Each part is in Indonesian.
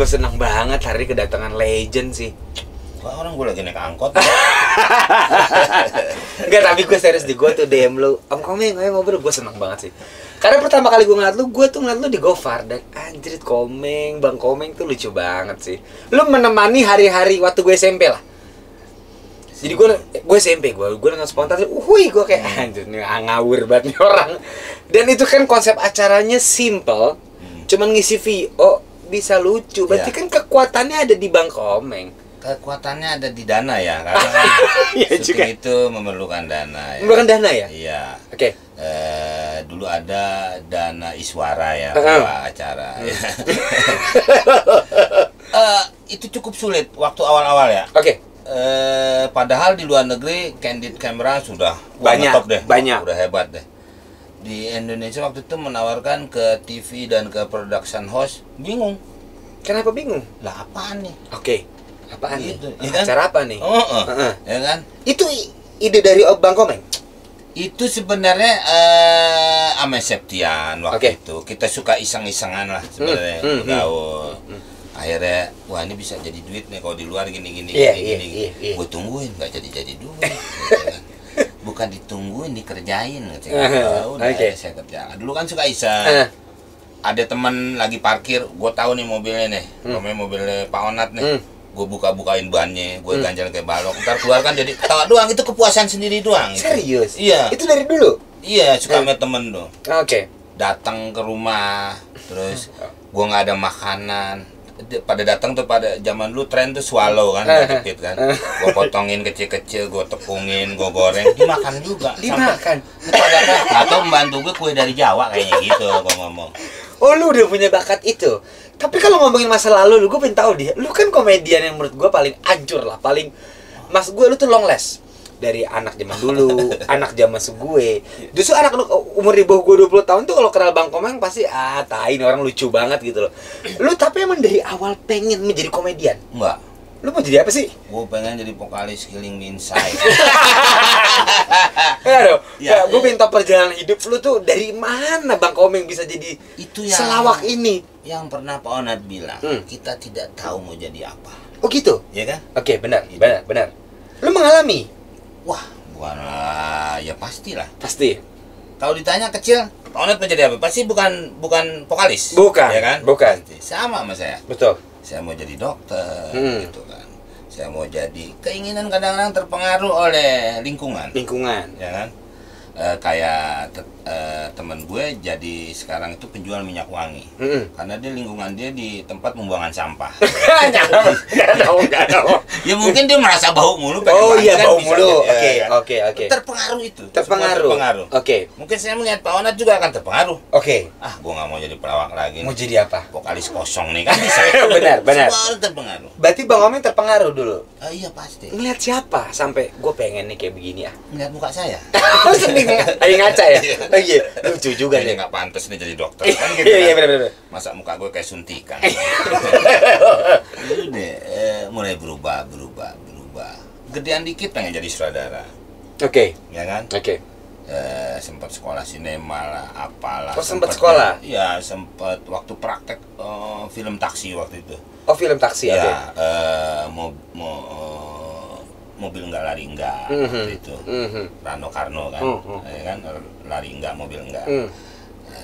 Gue seneng banget hari kedatangan legend sih. Wah, orang gue lagi naik angkot. Enggak, tapi gue serius di gue tuh DM lu, Om Komeng, ayo ngobrol. Gue seneng banget sih. Karena pertama kali gue ngeliat lu, gue tuh ngeliat lu di Gofar. Dan anjrit Komeng, Bang Komeng tuh lucu banget sih. Lu menemani hari-hari waktu gue SMP lah. Jadi gue SMP, gue nonton spontan, gue kayak anjir nih ngawur banget nih orang. Dan itu kan konsep acaranya simple, cuman ngisi VO bisa lucu. Berarti kan kekuatannya ada di Bang Komeng. Kekuatannya ada di dana ya, karena kan syuting itu memerlukan dana ya. Memerlukan dana ya? Iya. Oke. Dulu ada dana Iswara ya, acara ya. Itu cukup sulit waktu awal-awal ya. Oke. Padahal di luar negeri candid camera sudah banyak, top deh. banyak. Udah hebat deh. Di Indonesia waktu itu menawarkan ke TV dan ke production house, bingung. Kenapa bingung? Lah apaan nih? Oke. Apaan gitu, nih? ya kan? Acara apa nih? Ya kan? Itu ide dari Bang Komeng? Itu sebenarnya Ame Septian waktu itu. Kita suka iseng-isengan lah sebenarnya, bergaul. Akhirnya, wah ini bisa jadi duit nih kalau di luar gini-gini. Gue tungguin, nggak jadi duit. Gitu kan. Bukan ditungguin, dikerjain. Udah saya kerjakan. Dulu kan suka iseng. Ada teman lagi parkir, gue tahu nih mobilnya nih, namanya mobilnya Pak Onat nih. Gue buka-bukain bannya, gue ganjal kayak balok. Ntar keluar kan jadi ketawa doang, itu kepuasan sendiri doang. Serius? Iya. Itu dari dulu? Iya, suka sama temen tuh. Oke. Datang ke rumah, terus gue nggak ada makanan. Pada datang tuh, pada zaman dulu tren tuh swallow kan, dikit kan. Gue potongin kecil-kecil, gue tepungin, gue goreng, dimakan juga. Dimakan? Atau membantu gue kue dari Jawa kayaknya gitu, gue ngomong. Oh, lu udah punya bakat itu. Tapi kalau ngomongin masa lalu, gue pengen tahu dia. Lu kan komedian yang menurut gue paling hancur lah, paling mas gue lu tuh long last. Dari anak zaman dulu, anak zaman segue. Justru anak umur di bawah gue 20 tahun tuh kalau kenal Bang Komeng pasti tai ini orang lucu banget gitu loh. Lu tapi emang dari awal pengen menjadi komedian? Enggak. Lu mau jadi apa sih? Gue pengen jadi vokalis Killing Me Inside. Ya, gue pengen tahu perjalanan hidup lu tuh dari mana Bang Komeng bisa jadi itu yang selawak ini. Yang pernah Pak Onat bilang, kita tidak tahu mau jadi apa. Oh gitu? Iya kan? Oke, benar, gitu. benar. Lu mengalami? Wah, bukan ya pastilah. Pasti. Kalau ditanya kecil, Pak Onat mau jadi apa? Pasti bukan vokalis. Bukan, ya kan? Bukan. Sama saya. Betul. Saya mau jadi dokter, gitu kan. Saya mau jadi, keinginan kadang-kadang terpengaruh oleh lingkungan. Lingkungan, ya kan? Kayak temen gue jadi sekarang itu penjual minyak wangi, karena dia lingkungan dia di tempat pembuangan sampah. Nggak tahu. Ya mungkin dia merasa bau mulu. Oh iya, kan, bau mulu. Oke. Terpengaruh itu. Terpengaruh. Oke. Mungkin saya melihat Pak Onat juga akan terpengaruh. Oke. Gue nggak mau jadi pelawak lagi. Mau jadi apa? Vokalis kosong nih kan bisa. Benar. Semua terpengaruh. Berarti Bang Komeng terpengaruh dulu. Iya pasti. Ngeliat siapa sampai gue pengen nih kayak begini ya? Ngeliat muka saya. Ayo ngaca ya? Oh iya, lucu juga nih. nih. Nggak pantas nih jadi dokter kan gitu. Iya, benar. Masa muka gue kayak suntikan. Udah mulai berubah. Gedean dikit pengen jadi sutradara. Oke. Ya kan? Oke. Sempat sekolah sinema lah, apalah. Oh, sempat sekolah? Iya, sempat waktu praktek film taksi waktu itu. Oh, film taksi ya. Oke. Mobil nggak lari nggak waktu itu. Rano Karno kan, ya kan, lari nggak mobil nggak.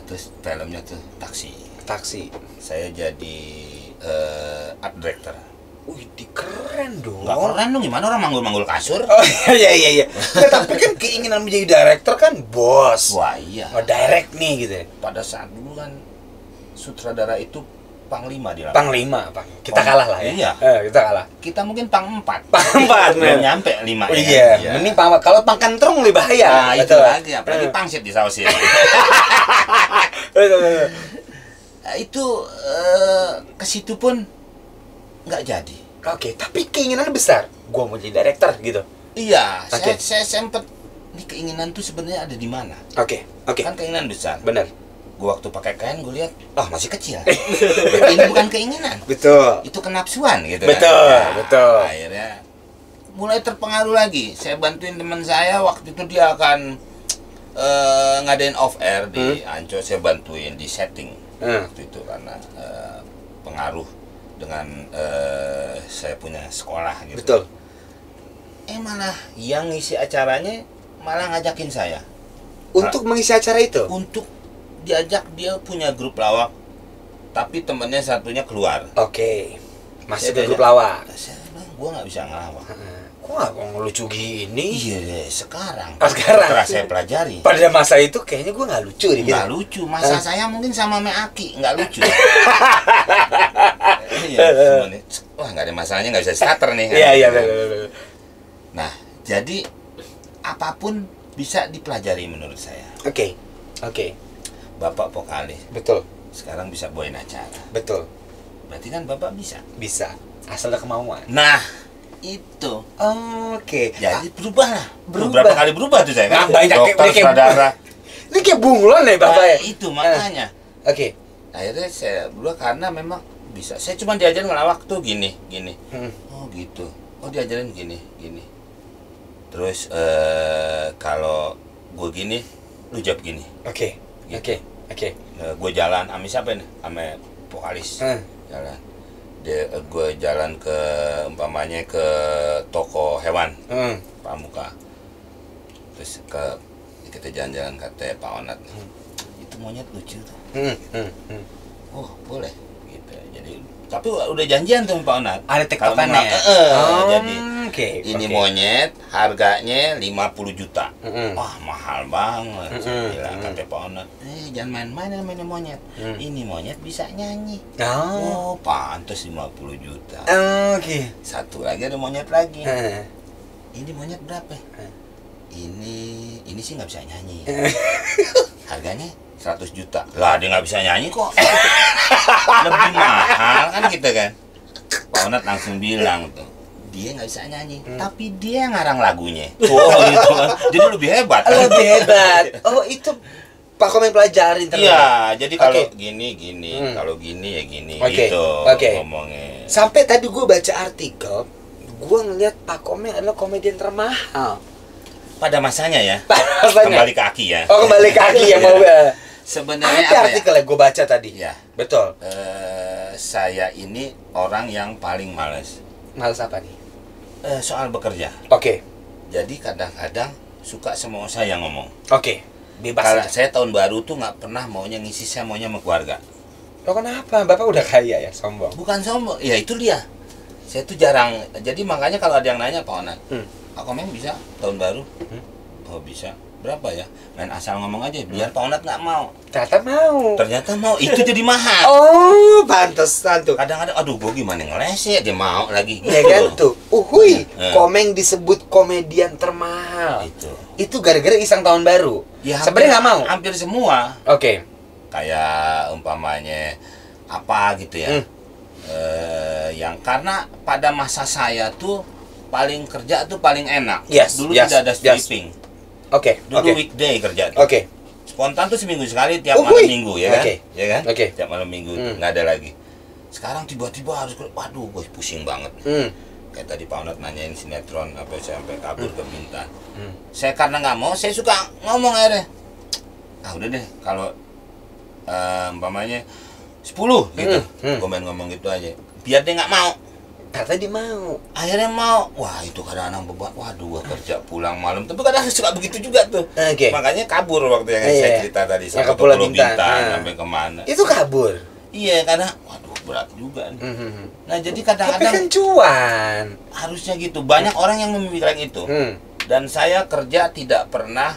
Terus filmnya tuh taksi. Saya jadi art director. Wih, keren dong. Nggak keren dong, gimana orang manggul-manggul kasur? Oh iya. Nah, tapi kan keinginan menjadi director kan bos. Wah iya. Mau direct nih gitu. Pada saat dulu kan sutradara itu Panglima di lapangan. Panglima, Bang. Kita kalah lah ya. Iya. Kita kalah. Kita mungkin Pang 4. Pang 4. Belum nyampe 5 ya. Iya, mending Pang 4. Kalau Pang Kentrung lebih bahaya. Nah, itu lagi, apalagi pangsit di sausin. Itu ke situ pun nggak jadi. Oke, tapi keinginan besar. Gua mau jadi director gitu. Iya, Oke. saya sempet ini keinginan tuh sebenarnya ada di mana? Oke. Kan keinginan besar. Benar. Gua waktu pakai kain gue lihat, masih kecil. Ini bukan keinginan. Betul. Itu kenapsuan gitu Betul, kan. betul. Akhirnya mulai terpengaruh lagi. Saya bantuin teman saya waktu itu dia akan ngadain off air di Ancol, saya bantuin di setting. Waktu itu karena pengaruh dengan saya punya sekolah gitu. Betul. Malah yang ngisi acaranya malah ngajakin saya Untuk mengisi acara itu? untuk diajak, dia punya grup lawak tapi temennya satunya keluar. Oke. Masih Saya ke grup diajak. lawak. Saya bilang gua nggak bisa ngelawak. Kok nggak mau ngelucu gini? Iya deh, sekarang. Sekarang? Setelah saya pelajari. Pada masa itu kayaknya gue nggak lucu deh. Nggak lucu. Masa saya mungkin sama Meaki nggak lucu. Iya, semuanya. Wah, nggak ada masalahnya, nggak bisa starter nih. Iya, betul. Nah, jadi apapun bisa dipelajari menurut saya. Oke. Bapak vokalis, Betul. sekarang bisa bawain acara. Betul. Berarti kan Bapak bisa. Bisa. Asal ada kemauan. Nah, itu. Oke. Jadi berubah lah. Berubah. Berapa kali berubah tuh saya kan? Nah, banyak Dokter, kayak- saudara. Ini kayak bunglon ya Bapak ya? Itu makanya. Oke. Akhirnya saya berubah karena memang bisa. Saya cuma diajarin ngelawak tuh gini. Oh gitu. Oh diajarin gini. Terus kalau gue gini, lu jawab gini. Oke. Gue jalan sama siapa nih? Sama vokalis. Jalan. Gue jalan ke umpamanya ke toko hewan. Pramuka. Terus kita jalan-jalan kata Pak Onat. Itu monyet lucu tuh. Oh, boleh gitu. Jadi tapi udah janjian tuh Pak Onat. Ada tektokannya. Jadi Oke. ini monyet harganya 50 juta. Wah, mahal banget. Saya bilang kata Pak Onat, jangan main-main namanya monyet. Ini monyet bisa nyanyi. Oh, pantas 50 juta. Oke. Satu lagi ada monyet lagi. Ini monyet berapa? Ini sih nggak bisa nyanyi. Harganya 100 juta. Lah, dia nggak bisa nyanyi kok. Lebih mahal kan gitu kan. Pak Onat langsung bilang tuh, dia nggak bisa nyanyi, tapi dia ngarang lagunya. Oh gitu kan. Jadi lebih hebat. Lebih hebat. Oh itu Pak Komeng pelajarin ternyata. Iya, jadi kalau Oke. gini, kalau gini ya gini Oke, gitu oke. ngomongnya. Sampai tadi gue baca artikel, gue ngeliat Pak Komeng adalah komedian termahal. Pada masanya ya. Rasanya. Kembali ke Aki ya. Oh kembali kaki yang mau. Sebenarnya Ada apa ya? artikelnya gue baca tadi. Ya. Betul. Saya ini orang yang paling males Males apa nih? soal bekerja. Oke. Jadi kadang-kadang suka semua saya ngomong. Oke. Bebas Kalau aja. saya tahun baru tuh nggak pernah maunya ngisi, saya maunya sama keluarga. Lo kenapa? Bapak udah kaya ya, sombong. Bukan sombong, ya itu dia. Saya tuh jarang. Jadi makanya kalau ada yang nanya Pak Onat, Pak Komeng bisa tahun baru? Oh bisa. Berapa ya? Main asal ngomong aja, biar Pak Onat nggak mau. Ternyata mau. Ternyata mau, itu jadi mahal. Oh, pantesan tuh. Kadang-kadang, aduh gue gimana ngeles ya, dia mau lagi. Ya kan tuh. Uhuy, Hmm. Komeng disebut komedian termahal. Itu gara-gara iseng tahun baru. Ya, Sebenarnya nggak mau. Hampir semua. Oke. Kayak umpamanya apa gitu ya. Yang karena pada masa saya tuh paling kerja tuh paling enak. Yes, Dulu yes, tidak ada yes. stripping. Oke. Dulu Oke. weekday kerja tuh. Oke. Spontan tuh seminggu sekali tiap Oh, malam wih. minggu ya kan? Oke. Ya kan? Oke. Tiap malam minggu nggak ada lagi. Sekarang tiba-tiba harus waduh gue pusing banget. Kayak tadi Pak Onat nanyain sinetron apa saya sampai kabur ke Bintan. Saya karena nggak mau, saya suka ngomong akhirnya. Udah deh kalau umpamanya 10 gitu. Gue main ngomong gitu aja. Biar dia nggak mau. Kata dia mau. Akhirnya mau. Wah, itu kadang-kadang beban. Waduh, gua kerja pulang malam. Tapi kadang suka begitu juga tuh. Oke. Makanya kabur waktu yang Iya. saya cerita tadi Yang sampai ke ke Pulau Pulau Bintan. Bintan sampai kemana. Itu kabur. Iya, karena waduh berat juga nih. Nah, jadi Tapi kadang-kadang kan cuan. harusnya gitu. Banyak orang yang memikirkan itu. Dan saya kerja tidak pernah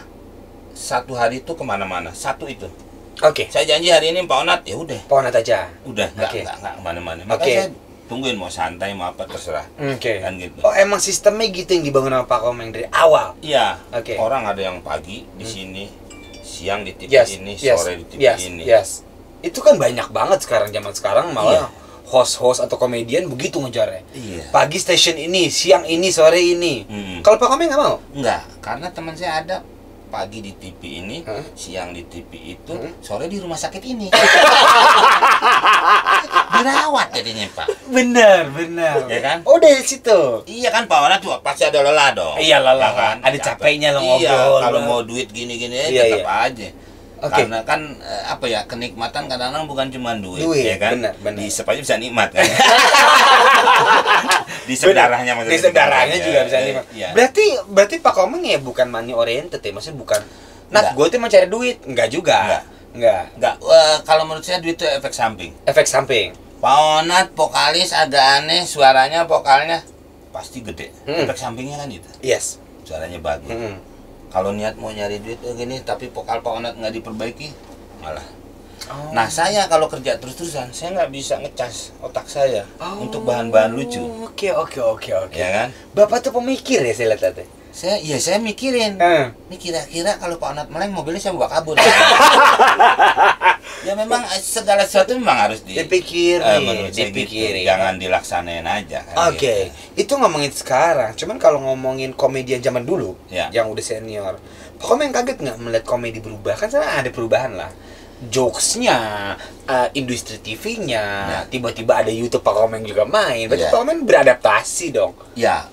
satu hari itu kemana-mana. Satu itu. Oke. Saya janji hari ini Pak Onat, ya udah. Pak Onat aja. Udah, Oke. nggak kemana-mana. Makanya saya tungguin mau santai mau apa terserah. Oke. Kan gitu. Oh, emang sistemnya gitu yang dibangun sama Pak Komeng dari awal. Iya. Oke. Orang ada yang pagi di sini, siang di TV ini, yes, sore di TV yes, ini. Yes. Itu kan banyak banget sekarang, zaman sekarang malah Iya. host-host atau komedian begitu ngejarnya. Iya. Pagi station ini, siang ini, sore ini. Kalau Pak Komeng nggak mau? Enggak, karena teman saya ada pagi di TV ini, siang di TV itu, sore di rumah sakit ini. Dirawat jadinya Pak. Benar. Ya kan? Oh, dari situ. Iya kan Pak Onat juga pasti ada lelah dong. Iya, lelah Ya kan? Ada capeknya lo Iya, ngobrol. kalau mau duit gini-gini Iya, tetap iya. aja. Oke. Karena kan apa ya, kenikmatan kadang-kadang bukan cuma duit, Duit, ya kan? benar. Di aja bisa nikmat kan. Di saudaranya maksudnya. Di saudaranya Ya, juga bisa nikmat. iya. Berarti Pak Komeng ya bukan money oriented ya, maksudnya bukan. Nah, Enggak. gue tuh mau cari duit, enggak juga. Enggak. Enggak, kalau menurut saya duit itu efek samping. Efek samping. Pak Onat vokalis agak aneh, suaranya vokalnya pasti gede. Efek sampingnya kan itu. Yes. Suaranya bagus. Kalau niat mau nyari duit gini, tapi vokal Pak Onat nggak diperbaiki, malah. Oh. Nah, saya kalau kerja terus-terusan, saya nggak bisa ngecas otak saya untuk bahan-bahan lucu. Oke. Ya kan? Bapak tuh pemikir ya, saya lihat tadi. Saya mikirin. Ini kira-kira kalau Pak Onat meleng mobilnya saya bawa kabur. Ya memang segala sesuatu memang harus menurut saya dipikirin. gitu. Jangan dilaksanain aja. Kan Oke, gitu. itu ngomongin sekarang. Cuman kalau ngomongin komedian zaman dulu, Ya. yang udah senior, Pak Komeng kaget nggak melihat komedi berubah? Kan sekarang ada perubahan lah. Jokesnya, industri TV-nya, Ya. tiba-tiba ada YouTube Pak Komeng juga main. Berarti Ya. Pak Komeng beradaptasi dong. Ya,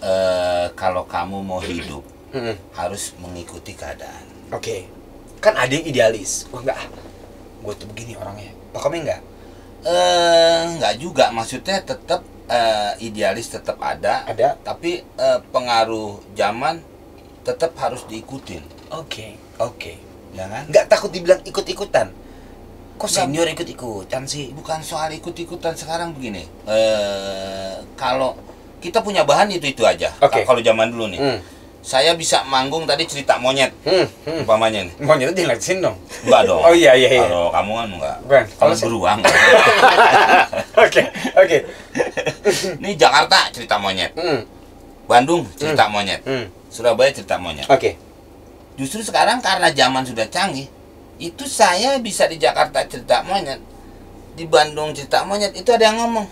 kalau kamu mau hidup Mm-mm. harus mengikuti keadaan. Oke, kan ada yang idealis. Wah nggak, gue tuh begini orangnya. Pak Komeng nggak? Nggak juga, maksudnya tetap idealis tetap ada, tapi pengaruh zaman tetap harus diikutin, Oke. ya kan? Nggak takut dibilang ikut-ikutan. Kok senior ikut-ikutan sih? Bukan soal ikut-ikutan, sekarang begini. Kalau kita punya bahan itu aja. Oke. Kalau zaman dulu nih, saya bisa manggung tadi cerita monyet, umpamanya nih. Monyet dileksin dong. Enggak dong. Oh iya. Kalau kamu kan enggak. Bukan. Kalau Kalau beruang. Oke. Ini Jakarta cerita monyet. Bandung cerita monyet. Surabaya cerita monyet. Oke. Justru sekarang karena zaman sudah canggih, itu saya bisa di Jakarta cerita monyet, di Bandung cerita monyet, itu ada yang ngomong,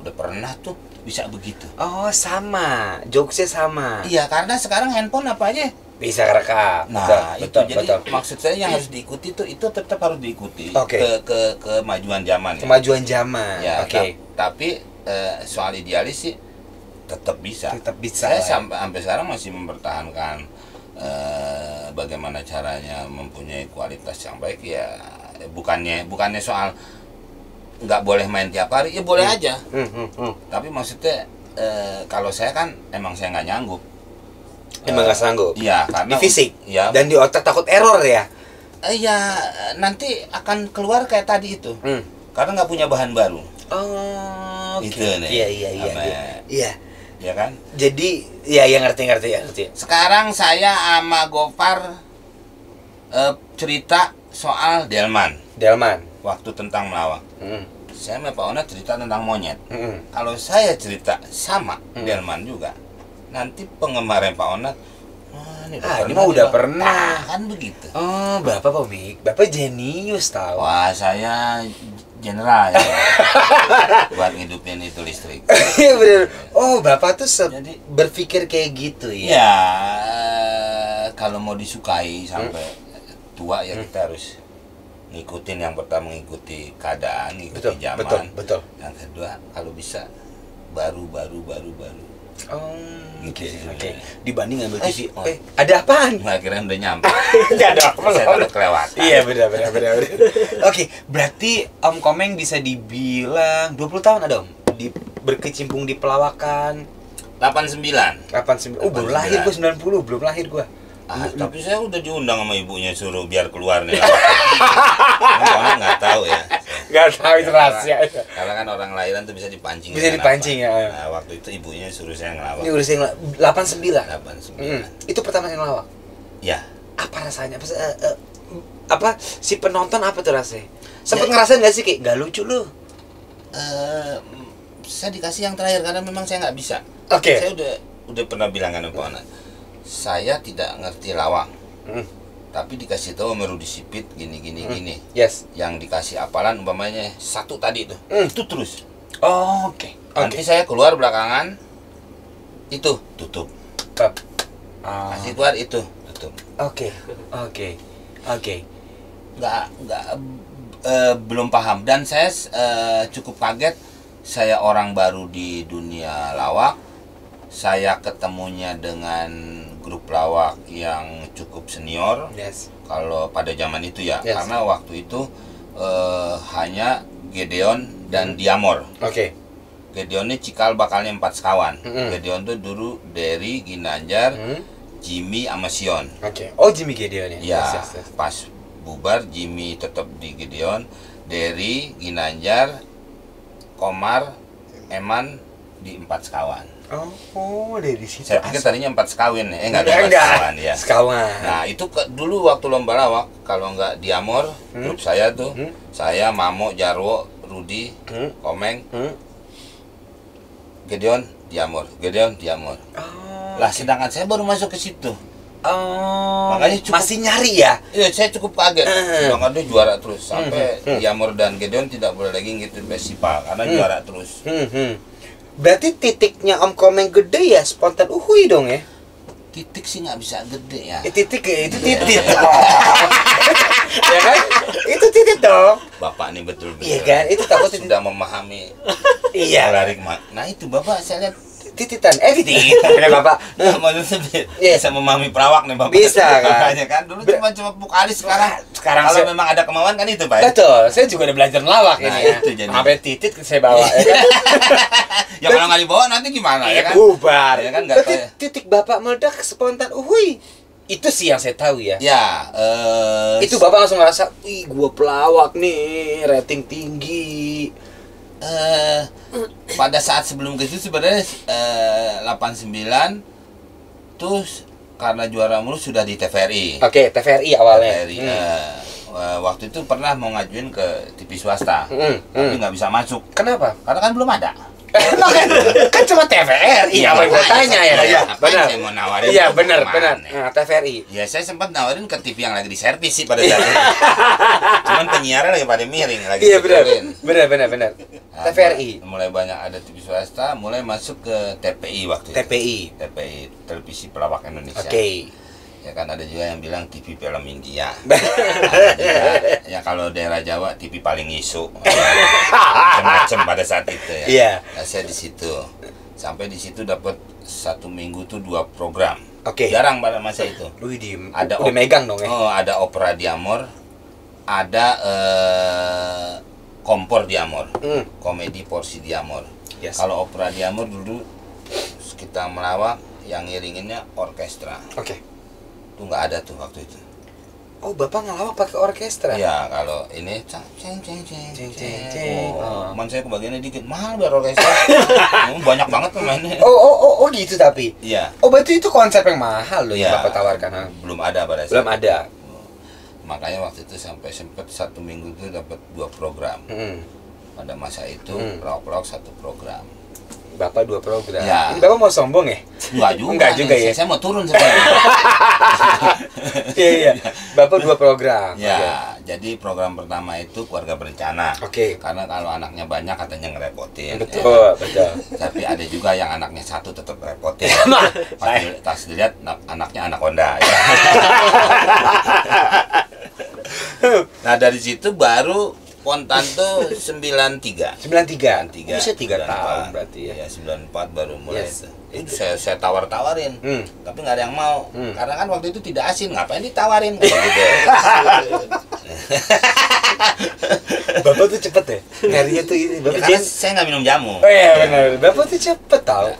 udah pernah tuh bisa begitu. Oh, sama. Jokesnya sama. Iya, karena sekarang handphone apa aja Bisa rekam. Nah, betul. jadi maksud saya yang harus diikuti itu tetap harus diikuti. Oke. Ke kemajuan zaman. Kemajuan zaman. Ya, Oke. tapi soal idealis sih tetap bisa. Tetap bisa. Saya sampai sekarang masih mempertahankan bagaimana caranya mempunyai kualitas yang baik, ya bukannya soal nggak boleh main tiap hari, ya boleh aja. Tapi maksudnya kalau saya kan emang saya nggak nyanggup. Emang nggak sanggup. Iya, karena di fisik. Ya. Dan di otak takut error ya. Iya, nanti akan keluar kayak tadi itu. Karena nggak punya bahan baru. Oh, Itu oke. nih. Iya. Ya kan? Jadi ya ngerti. Sekarang saya sama Gofar cerita soal Delman waktu tentang melawak. Saya sama Pak Onat cerita tentang monyet. Kalau saya cerita sama Delman juga, nanti penggemarnya Pak Onat, ini mah udah pernah. Kan begitu. Oh, Bapak pemik, Bapak jenius tahu. Wah, saya general ya. Buat ngidupin itu listrik. Iya bener. Oh, Bapak tuh Jadi berpikir kayak gitu ya. Ya, kalau mau disukai sampai tua ya kita harus ngikutin. Yang pertama mengikuti keadaan, ngikuti zaman. Betul. Yang kedua kalau bisa baru. Oh, Gitu sih oke. sebenarnya. Dibanding ngambil TV. Ada apaan? Nggak kira udah nyampe. Enggak ada apa. Saya takut kelewatan. Iya, benar. Oke, berarti Om Komeng bisa dibilang 20 tahun ada Om berkecimpung di pelawakan. 89. 89. Oh, baru lahir gua 90, belum lahir gua. Tapi saya udah diundang sama ibunya suruh biar keluar nih. Orang nggak tahu ya. Nggak tahu itu rahasia. Karena kan orang lahiran tuh bisa dipancing. Bisa dipancing ya. Nah, waktu itu ibunya suruh saya ngelawak. Ini udah saya 89. 89. Itu pertama kali ngelawak. Ya. Apa rasanya? apa si penonton apa tuh rasanya? Sempet ngerasain gak sih kayak gak lucu lu? Saya dikasih yang terakhir karena memang saya nggak bisa. Oke. Saya udah pernah bilang kan Pak Ana, saya tidak ngerti lawak. Tapi dikasih tahu Rudi Sipit gini. Yes. Yang dikasih apalan umpamanya satu tadi itu, itu terus. Oh, oke. Nanti saya keluar belakangan itu tutup. Kasih keluar itu tutup. Oke. Nggak belum paham dan saya cukup kaget. Saya orang baru di dunia lawak. Saya ketemunya dengan grup lawak yang cukup senior. Yes. Kalau pada zaman itu ya, Yes. karena waktu itu hanya Gedeon dan Diamor. Oke. Gedeon ini cikal bakalnya 4 sekawan. Mm-mm. Gedeon tuh dulu Derry, Ginanjar, Jimmy sama Sion. Oke. Oh, Jimmy Gedeon ya. Ya, Yes. pas bubar Jimmy tetap di Gedeon, Derry, Ginanjar, Komar, Eman di 4 sekawan. Oh, dari situ. Saya pikir tadinya 4 sekawin, enggak ada 4 Enggak. sekawan ya. Sekawan. Nah itu dulu waktu lomba lawak, kalau nggak Diamor, grup saya tuh, saya, Mamo, Jarwo, Rudi, Komeng, Gedeon, Diamor. Oh. Lah sedangkan saya baru masuk ke situ. Oh. Makanya cukup- masih nyari ya? Iya, saya cukup kaget. Sedangkan dia juara terus sampai Diamor dan Gedeon tidak boleh lagi ngikutin festival karena juara terus. Berarti titiknya Om Komeng gede ya spontan uhui dong ya? Titik sih nggak bisa gede ya. Itu titik dong. Ya kan? Itu titik dong. Bapak nih betul-betul. Iya kan? Itu takut titik. sudah memahami Iya. olahragma. Nah itu Bapak saya lihat Tititan. Tititan ya Bapak. Nah, maksudnya Iya. bisa memahami pelawak nih Bapak. Bisa, kan? Makanya kan dulu cuma vokalis sekarang. Sekarang kalau saya- memang ada kemauan kan itu Pak. Betul, saya juga udah belajar ngelawak Nah, ini ya. itu jadi. Sampai titit saya bawa ya kan. Ya kalau nggak dibawa nanti gimana ya kan? Bubar. Ya kan nggak Berarti tahu ya. titik Bapak meledak spontan uhui. Itu sih yang saya tahu ya. Ya, Itu Bapak langsung ngerasa, "Ih, gua pelawak nih, rating tinggi." pada saat sebelum ke situ sebenarnya 89 terus karena juara mulu sudah di TVRI. Oke, TVRI awalnya. TVRI, waktu itu pernah mau ngajuin ke TV swasta, tapi nggak bisa masuk. Kenapa? Karena kan belum ada. Emang kan cuma TVRI, apa yang gue tanya ya? Iya, benar. Saya mau nawarin. Iya, benar. kemana? Nah, TVRI. Ya saya sempat nawarin ke TV yang lagi diservis sih pada saat itu. Cuman penyiaran lagi pada miring lagi. Iya, benar. diputerin. Benar. Nah, TVRI. mulai banyak ada TV swasta, mulai masuk ke TPI waktu itu. TPI. TPI, Televisi Pelawak Indonesia. Oke. Ya kan ada juga yang bilang TV Film India. Ada juga, ya kalau daerah Jawa TV paling isu. Macam-macam pada saat itu ya. Iya. Nah, saya di situ. Sampai di situ dapat 1 minggu tuh 2 program. Oke. Jarang pada masa itu. Lu diem. Ada Udah megang dong ya. Oh, ada opera Diamor, ada kompor Diamor, komedi porsi Diamor. Yes. Kalau opera Diamor dulu kita melawak yang ngiringinnya orkestra. Oke. Itu nggak ada tuh waktu itu. Oh, Bapak ngelawak pakai orkestra? Ya kalau ini ceng. Oh. Cuman saya kebagiannya dikit, mahal biar orkestra. Banyak banget pemainnya. Oh, gitu tapi. Iya. Oh, berarti itu konsep yang mahal loh Iya. yang Bapak tawarkan. Ha? Belum ada pada saat Belum itu. ada. Makanya waktu itu sampai sempat 1 minggu itu dapat 2 program. Pada masa itu pelawak 1 program. Bapak 2 program. Ya. Ini Bapak mau sombong ya? Enggak juga ya. Saya mau turun sebenarnya. Iya. Bapak 2 program. Ya, jadi program pertama itu keluarga berencana. Oke. Karena kalau anaknya banyak katanya ngerepotin. Betul. Tapi ada juga yang anaknya 1 tetap repotin. Nah, Pas dilihat anaknya anaconda. Ya. Nah dari situ baru Pontan tuh 93. 93. Bisa 3 tahun 94. berarti ya. Ya 94 baru mulai Yes. itu. Saya tawar-tawarin, tapi nggak ada yang mau. Karena kan waktu itu tidak asin, ngapain ditawarin? Gitu. Bapak tuh cepet ya? Nyarinya tuh ini. Ya, Bapak karena saya nggak minum jamu. Oh iya benar. Bapak tuh cepet tau.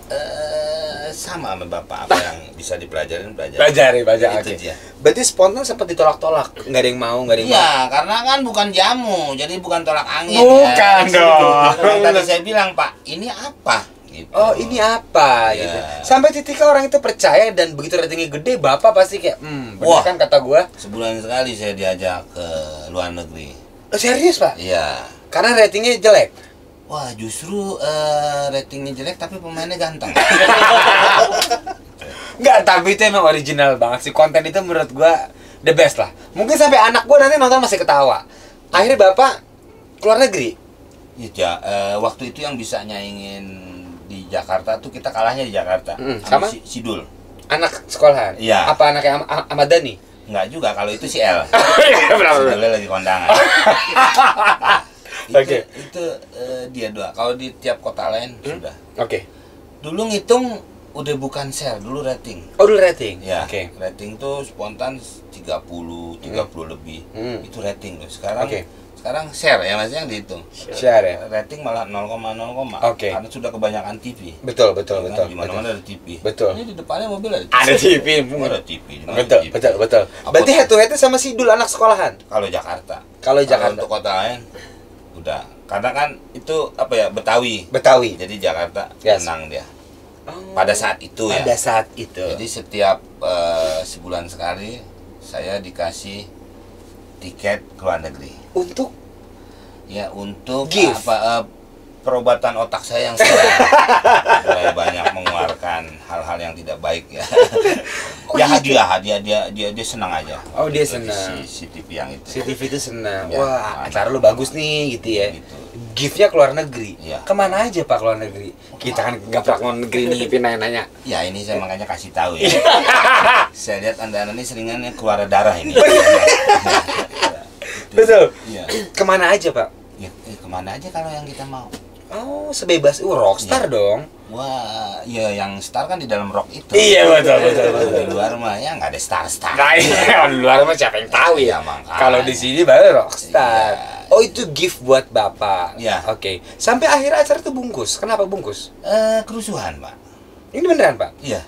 Sama sama bapak, apa yang bisa dipelajarin Pelajari. Itu Oke. dia. Berarti spontan sempat ditolak-tolak. Nggak ada yang mau, nggak ada yang mau. Iya, karena kan bukan jamu, jadi bukan tolak angin. Bukan ya. dong. Yang tadi saya bilang Pak, ini apa? gitu. Oh ini apa Iya. gitu. Sampai titik orang itu percaya dan begitu ratingnya gede, bapak pasti kayak, bener Wah. kan kata gua. Sebulan sekali saya diajak ke luar negeri. Oh, serius pak? Iya. Karena ratingnya jelek. Wah, justru ratingnya jelek tapi pemainnya ganteng. Enggak, tapi itu emang original banget sih. Konten itu menurut gua the best lah. Mungkin sampai anak gua nanti nonton masih ketawa. Akhirnya bapak keluar negeri. Iya, waktu itu yang bisa nyaingin di Jakarta tuh kita kalahnya di Jakarta. Sama? Sidul. Anak sekolahan. Iya. Apa anaknya Ahmad Dhani? Enggak juga, kalau itu si L. Benar. Sidulnya lagi kondangan. Oke. Itu dia doa. Kalau di tiap kota lain sudah. Oke. Dulu ngitung udah bukan share, dulu rating. Oh, dulu rating. Ya, Oke. rating tuh spontan 30 lebih. Itu rating tuh. Sekarang share ya Mas yang dihitung. Share ya. Rating malah 0,0, Oke. karena sudah kebanyakan TV. Betul. Di mana-mana ada TV. Betul. Ini di depannya mobil ada TV. Ada TV. Ada TV. di mana Betul, TV. betul. Berarti head to head sama Sidul anak sekolahan. Kalau Jakarta. Kalau Jakarta. Untuk kota lain udah. Karena kan itu apa ya, Betawi. Jadi Jakarta menang dia. Pada saat itu ya. Pada saat itu. Jadi setiap sebulan sekali saya dikasih tiket ke luar negeri. Untuk Ya untuk gift. Perobatan otak saya yang sedang mulai banyak mengeluarkan hal-hal yang tidak baik ya. Oh, Ya gitu? hadiah dia senang aja. Oh, dia Untuk senang. si TV yang itu. si TV itu senang. Ya, Wah, mana. acara lu bagus nih gitu ya. Gitu. Giftnya ke luar negeri. Iya. Kemana aja pak ke luar negeri? Kita kan nggak pernah ke luar negeri nih, Pin nanya. Ya ini saya makanya kasih tahu ya. Saya lihat anda ini seringannya keluar darah ini. Betul. Iya. Kemana aja pak? Ya, kemana aja kalau yang kita mau. Oh, sebebas. Rockstar dong. Wah, ya yang star kan di dalam rock itu. Iya betul. Di luar mah ya nggak ada star-star. Nah, iya, di luar mah siapa yang tahu ya? Iya, makanya. Kalau di sini baru rockstar. Iya. Oh, itu gift buat bapak. Iya. Oke. Sampai akhir acara itu bungkus. Kenapa bungkus? Kerusuhan, Pak. Ini beneran pak? Iya.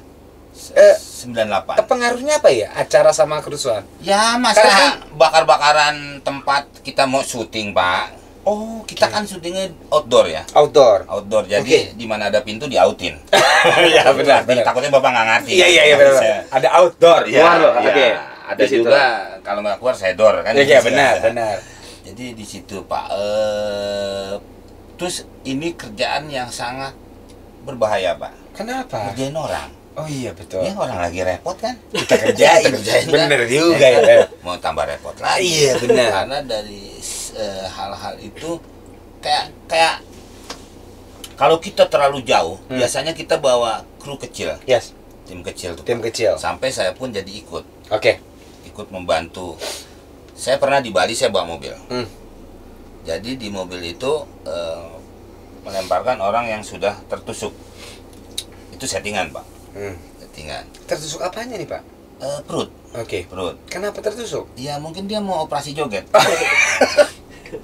Eh, 98. Pengaruhnya apa ya acara sama kerusuhan? Ya, Karena masa bakar-bakaran tempat kita mau syuting, Pak. Oh, Kita kan syutingnya outdoor ya. outdoor. Outdoor. Jadi Oke. di mana ada pintu diautin. Iya benar. Takutnya Bapak nggak ngerti. Iya benar. Saya- Ada outdoor. Iya, Keluar loh. iya. Oke. Ada Di situ. juga kalau nggak keluar saya door kan. Iya gitu. benar. Jadi di situ Pak. Terus ini kerjaan yang sangat berbahaya Pak. Kenapa? Ngerjain orang. Oh iya betul. Ya orang lagi repot kan. Kita kerjain. Kita kerjain, kan? Bener juga ya. Mau tambah repot lagi. Iya, benar. Karena dari hal-hal itu kayak kalau kita terlalu jauh, biasanya kita bawa kru kecil, Yes. tim kecil tuh. Tim kecil. Sampai saya pun jadi ikut Oke. membantu. Saya pernah di Bali saya bawa mobil. Hmm. Jadi di mobil itu melemparkan orang yang sudah tertusuk. Itu settingan Pak, settingan. Tertusuk apanya nih pak? Perut, Oke. perut. Kenapa tertusuk? Ya mungkin dia mau operasi joget.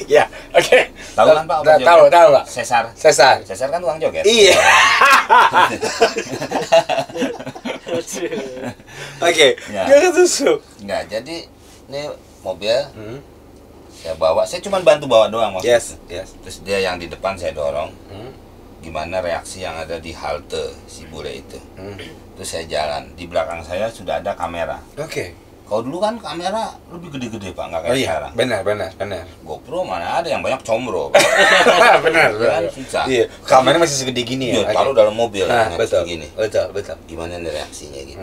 Iya. Oke. Tahu kan Pak operasi joget? Tahu pak. Sesar. Sesar Kan tukang joget. Iya. Oke. Ya. Nggak ketusuk. Enggak, jadi ini mobil saya bawa, saya cuma bantu bawa doang waktu itu. Yes. Terus dia yang di depan saya dorong. Hmm. Gimana reaksi yang ada di halte si bule itu. Terus saya jalan, di belakang saya sudah ada kamera. Oke. Kalau dulu kan kamera lebih gede-gede Pak, nggak kayak Oh iya. sekarang. Benar. GoPro mana ada yang banyak comro. benar. Kan susah. Iya. Kamarnya masih segede gini ya. Iya, Oke. taruh dalam mobil. Nah, nah, betul. Gini. Betul. Gimana nih reaksinya gitu.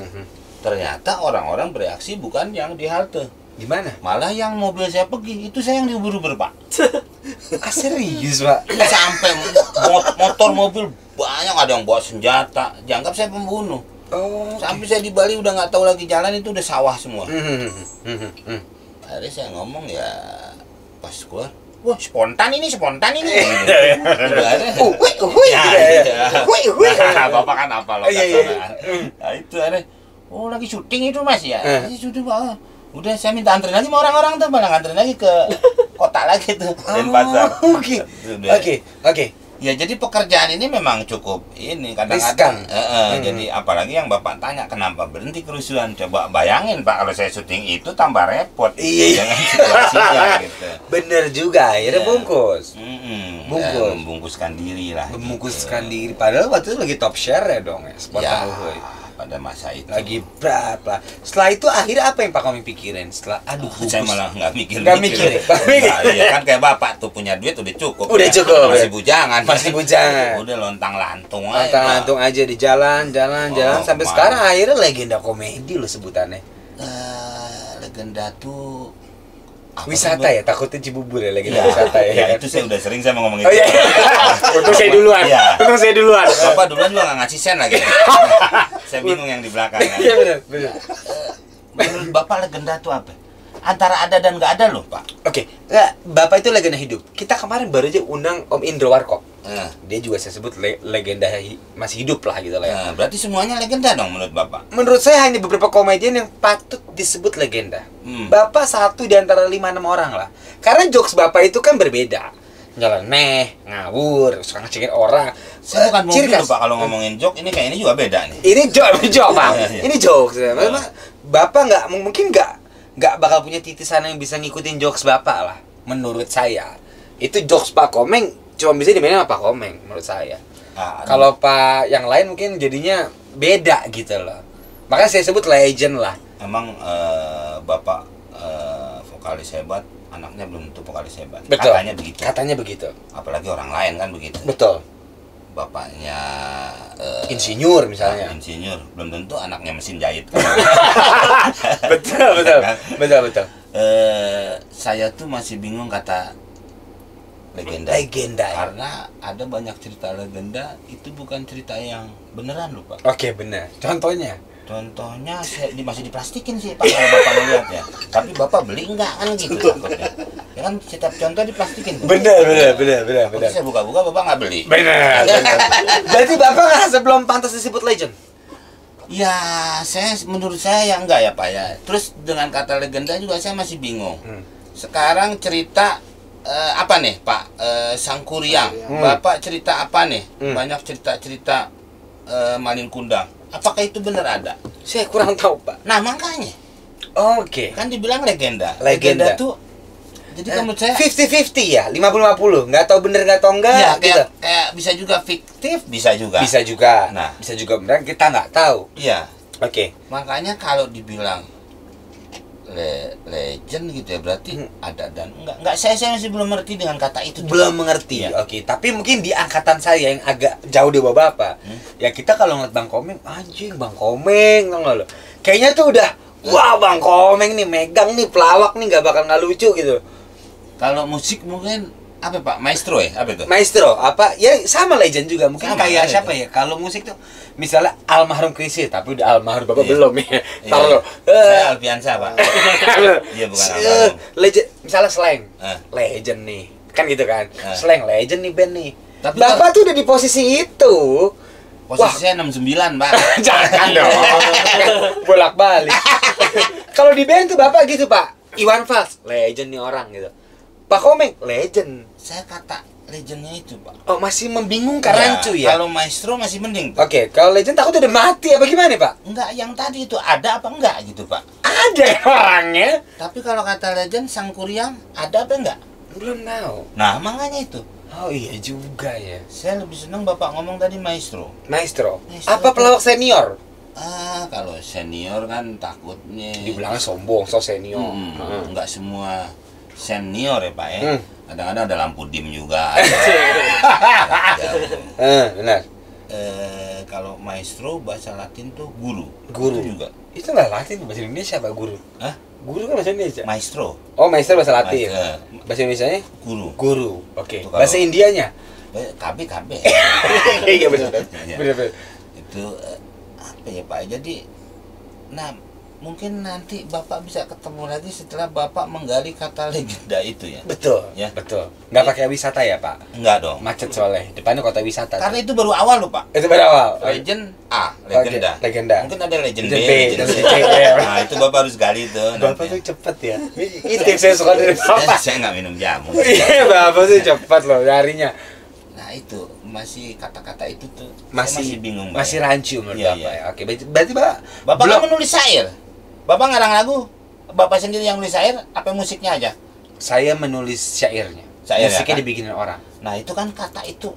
Ternyata orang-orang bereaksi bukan yang di halte. Gimana? Malah yang mobil saya pergi, itu saya yang diuber-uber Pak. Ah, serius pak? Sampai motor mobil banyak, ada yang bawa senjata, dianggap saya pembunuh. Oh. Sampai saya di Bali udah nggak tahu lagi jalan, itu udah sawah semua. Akhirnya saya ngomong ya pas keluar, wah spontan ini. Gitu. Udah ada. Nah, Bapak kan apa loh? Iya. Nah itu ada. Oh lagi syuting itu Mas ya? Lagi syuting Pak. Udah saya minta anterin lagi sama orang-orang tuh, malah nganterin lagi ke kota lagi tuh, Denpasar. Oke. Ya jadi pekerjaan ini memang cukup ini kadang-kadang jadi apalagi yang Bapak tanya kenapa berhenti kerusuhan, coba bayangin Pak kalau saya syuting itu tambah repot dengan situasinya gitu. Bener juga, akhirnya bungkus. Ya, membungkuskan diri lah. Membungkuskan diri, padahal waktu itu lagi top share ya dong ya, pada masa itu. Lagi berapa? Setelah itu akhirnya apa yang Pak Komeng pikirin? Setelah saya malah nggak mikir. Iya kan kayak Bapak tuh punya duit udah cukup. Udah cukup. Masih bujangan. Udah lontang-lantung aja. Lontang-lantung aja di jalan sampai sekarang akhirnya legenda komedi lo sebutannya. Legenda tuh wisata ya, takutnya Cibubur ya legenda wisata ya. Ya itu saya udah sering sama ngomong itu. Oh iya. Untung saya duluan. Bapak duluan juga nggak ngasih sen lagi. Saya bingung yang di belakang. Iya benar. Menurut Bapak legenda tuh apa? Antara ada dan nggak ada loh Pak. Oke, Bapak itu legenda hidup. Kita kemarin baru aja undang Om Indro Warkop. Dia juga saya sebut legenda masih hidup lah gitu lah ya. Berarti semuanya legenda dong menurut Bapak? Menurut saya hanya beberapa komedian yang patut disebut legenda. Bapak satu di antara 5-6 orang lah. Karena jokes Bapak itu kan berbeda. Nyeleneh, ngawur, suka ngecekin orang. Saya bukan mungkin loh Pak kalau ngomongin joke, ini kayak ini juga beda nih. Ini joke Pak. Ini jokes. Memang Bapak mungkin nggak bakal punya titisan yang bisa ngikutin jokes Bapak lah. Menurut saya. Itu jokes Pak Komeng cuma bisa dimainin sama Pak Komeng menurut saya. Kalau Pak yang lain mungkin jadinya beda gitu loh. Makanya saya sebut legend lah. Emang Bapak vokalis hebat, anaknya belum tentu vokalis hebat. Betul. Katanya begitu. Apalagi orang lain kan begitu. Betul. Bapaknya insinyur misalnya. Insinyur, belum tentu anaknya mesin jahit. Kan? betul. Saya tuh masih bingung kata legenda. Karena ada banyak cerita legenda itu bukan cerita yang beneran loh Pak. Oke, benar. Contohnya masih diplastikin sih Pak kalau Bapak ngeliat ya. Tapi Bapak beli enggak kan gitu contohnya. Ya kan setiap contoh diplastikin. Benar. Waktu saya buka-buka Bapak nggak beli. Benar. Berarti Bapak ngerasa belum pantas disebut legend? Ya, menurut saya ya enggak ya Pak ya. Terus dengan kata legenda juga saya masih bingung. Sekarang cerita apa nih Pak Sangkuriang, Bapak cerita apa nih? Banyak cerita-cerita Malin Kundang. Apakah itu benar ada? Saya kurang tahu Pak. Nah makanya. Oke. Kan dibilang legenda. Legenda tuh. Jadi menurut saya 50-50 ya, 50-50. Nggak tahu bener nggak tahu enggak. Ya, gitu. kayak bisa juga fiktif, bisa juga. Nah, bisa juga benar kita nggak tahu. Iya. Oke. Makanya kalau dibilang legend gitu ya berarti ada dan enggak saya masih belum mengerti dengan kata itu belum mengerti ya. Oke, tapi mungkin di angkatan saya yang agak jauh di bawah Bapak ya kita kalau ngeliat Bang Komeng anjing Bang Komeng lo kayaknya tuh udah wah Bang Komeng nih megang nih pelawak nih nggak lucu gitu. Kalau musik mungkin apa Pak Maestro ya apa itu Maestro apa ya sama legend juga mungkin sama, kayak siapa ya kalau musik tuh misalnya almarhum Chrisye tapi udah almarhum Bapak belum ya. Taruh saya Alfiansa Pak. Iya bukan almarhum. Legend misalnya Slang. Legend nih. Kan gitu kan. Slang legend nih band nih. Tapi Bapak tuh udah di posisi itu. Posisinya 69, Pak. Jangan dong. Bolak-balik. Kalau di band tuh Bapak gitu, Pak. Iwan Fals, legend nih orang gitu. Pak Komeng, legend. Saya kata legendnya itu Pak. Oh masih membingungkan rancu ya? Kalau Maestro masih mending. Oke, kalau legend takut udah mati apa gimana Pak? Enggak, yang tadi itu ada apa enggak gitu Pak? Ada orangnya. Tapi kalau kata legend Sangkuriang ada apa enggak? Belum tahu. Nah makanya itu. Oh iya juga ya. Saya lebih senang Bapak ngomong tadi Maestro. Maestro. Apa pelawak senior? Kalau senior kan takutnya dibilangnya sombong, so senior. Enggak semua senior ya Pak ya. Kadang-kadang ada lampu dim juga. Benar. Kalau maestro bahasa Latin tuh guru. Guru itu juga. Itu nggak Latin bahasa Indonesia Pak guru. Hah? Guru kan bahasa Indonesia. Maestro. Oh maestro bahasa Latin. Bahasa Indonesianya? Guru. Guru. Oke. Bahasa Indianya? KB. Iya benar. Benar. Itu apa ya Pak? Jadi, nah mungkin nanti Bapak bisa ketemu lagi setelah Bapak menggali kata legenda itu ya. Betul. Ya. Betul. Nggak pakai wisata ya Pak? Enggak dong. Macet soalnya. Depannya kota wisata. Karena itu baru awal loh Pak. Itu baru awal. Legend A, legenda. Legenda. Mungkin ada legend B, legend C. Nah itu Bapak harus gali tuh. Bapak tuh cepet ya. Itu yang saya suka dari Bapak. Saya nggak minum jamu. Iya Bapak tuh cepet loh nyarinya. Nah itu masih kata-kata itu tuh Masih bingung, masih rancu menurut Iya, Bapak iya. ya. Oke, berarti Bapak kan menulis syair. Bapak ngarang lagu. Bapak sendiri yang nulis syair, apa musiknya aja? saya menulis syairnya. Musiknya Kan? dibikinin orang. Nah itu kan kata itu.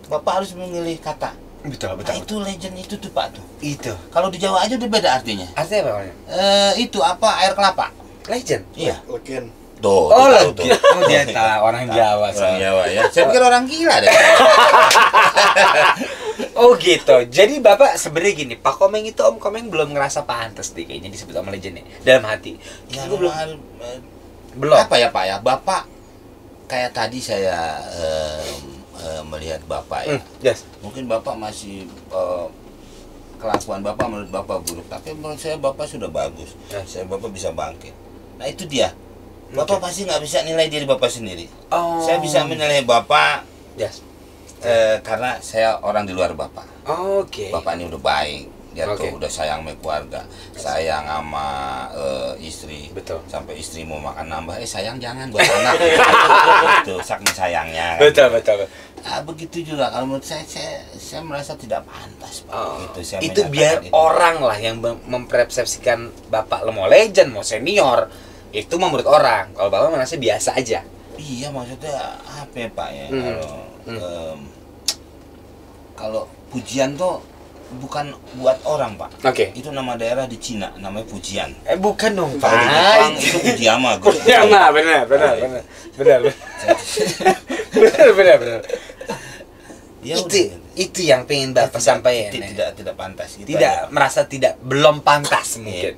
Bapak harus memilih kata. Betul, Nah itu legend itu tuh Pak tuh. Itu. Kalau di Jawa aja udah beda artinya. Artinya apa? Itu apa air kelapa? Legend. Iya. Legend. Tuh, Oh, tahu tuh. Oh, dia tahu orang Jawa. Orang Jawa ya. Saya pikir orang gila deh. Oh gitu. Jadi Bapak sebenarnya gini, Pak Komeng itu Om Komeng belum ngerasa pantas deh kayaknya disebut sama legend nih. Dalam hati. Ya, Gue belum. eh, Belum. Apa ya Pak ya? Bapak kayak tadi saya melihat Bapak ya. Yes. Mungkin Bapak masih kelakuan Bapak menurut Bapak buruk, tapi menurut saya Bapak sudah bagus. Ya. Saya Bapak bisa bangkit. Nah itu dia. Bapak pasti nggak bisa nilai diri Bapak sendiri. Oh. Saya bisa menilai Bapak Yes. karena saya orang di luar Bapak. Oke. Bapak ini udah baik, dia Oke. tuh udah sayang sama keluarga, sayang sama istri. Betul. Sampai istri mau makan nambah, sayang jangan buat anak. Itu saking sayangnya. Kan? Betul. Nah, begitu juga kalau menurut saya merasa tidak pantas Pak. Oh, Gitu, saya itu menyatakan biar itu. orang lah yang mempersepsikan Bapak mau legend, mau senior. Itu menurut orang. Kalau Bapak merasa biasa aja. Iya maksudnya apa ya Pak ya? Kalau pujian tuh bukan buat orang Pak. Oke. Itu nama daerah di Cina, namanya pujian. Bukan dong, Kalau di Jepang itu pujiyama. Ya enggak, benar. Benar. Ya itu yang pengen Bapak sampaikan. tidak pantas gitu. Tidak merasa belum pantas mungkin.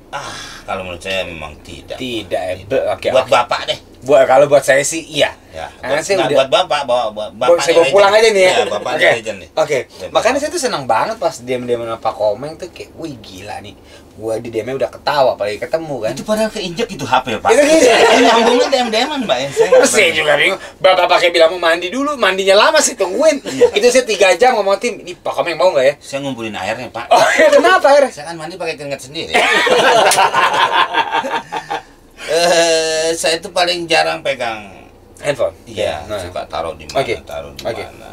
Kalau menurut saya memang tidak. Tidak. Oke. Buat Bapak deh. Kalau buat saya sih iya. Ya. Karena saya udah Buat Bapak Bapak. saya bawa pulang aja nih ya. Ya, Bapak Oke. legend nih. Oke. Ya, Makanya Bapak. saya tuh senang banget pas diam-diam sama Pak Komeng tuh kayak, wih gila nih. Gua di DM-nya udah ketawa apalagi ketemu kan. Itu padahal keinjek itu HP Pak. Itu keinjek. Nyambungnya DM-an Mbak. Terus saya juga bingung. Bapak pakai bilang mau mandi dulu, mandinya lama sih tungguin. Itu saya 3 jam ngomong tim, ini Pak Komeng mau nggak ya? Saya ngumpulin airnya Pak. Oh ya kenapa akhirnya? Saya kan mandi pakai keringat sendiri. Saya itu paling jarang pegang Handphone. Iya, Nah. suka taruh di mana, Oke. taruh di Oke. mana.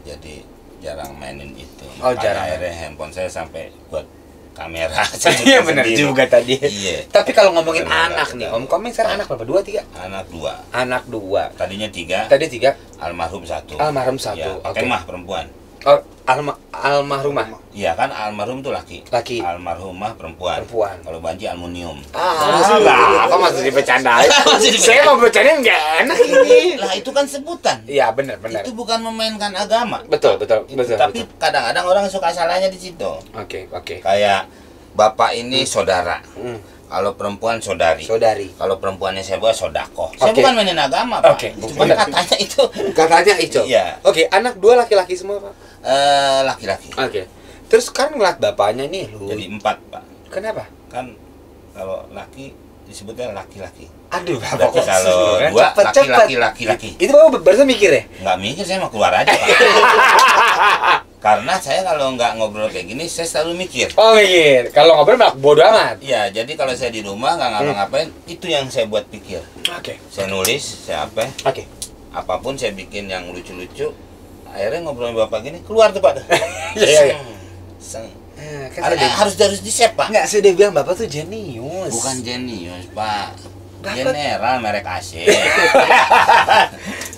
Jadi jarang mainin itu. Oh, Makanya jarang. akhirnya handphone saya sampai buat kamera. Iya benar sendiri. juga tadi. Iya. Tapi kalau ngomongin Benar, anak nih, benar. Om Komeng sekarang anak berapa? 2, 3? Anak 2. Anak 2. Tadinya 3. Tadi 3. Almarhum 1. Almarhum 1. Ya, Oke. kemah perempuan. Oh, almarhumah. Iya kan almarhum tuh laki. Laki. Almarhumah perempuan. Perempuan. Kalau banci aluminium. Lah, apa masih dibercandain? Saya mau bercandain nggak enak ini. Lah itu kan sebutan. Iya benar. Itu bukan memainkan agama. Betul. Tapi kadang-kadang orang suka salahnya di situ. Oke. Kayak bapak ini saudara. Hmm. Kalau perempuan saudari. Saudari. Kalau perempuannya saya buat sodakoh. Saya Oke. bukan mainin agama, Pak. Oke, Cuma benar. katanya itu Katanya itu. Iya. Oke, anak 2 laki-laki semua, Pak. Laki-laki. Oke. Terus kan ngeliat bapaknya nih, lu. Jadi 4, Pak. Kenapa? Kan kalau laki disebutnya laki-laki. Aduh, Bapak Berarti kok kalau sih, 2 cepet. laki-laki. Itu Bapak barusan mikir ya? Nggak mikir, saya mau keluar aja, Pak. Karena saya kalau nggak ngobrol kayak gini, saya selalu mikir. Oh, mikir. Kalau ngobrol malah bodo amat. Iya, jadi kalau saya di rumah nggak ngapa-ngapain, itu yang saya buat pikir. Oke. Saya nulis, saya Oke. apapun saya bikin yang lucu-lucu. Akhirnya ngobrol sama bapak gini, keluar tuh Pak. Iya. Seng. Kan saya udah- Harus di-save Pak. Enggak, saya udah bilang Bapak tuh jenius. Bukan jenius Pak. Bapak- General merek AC.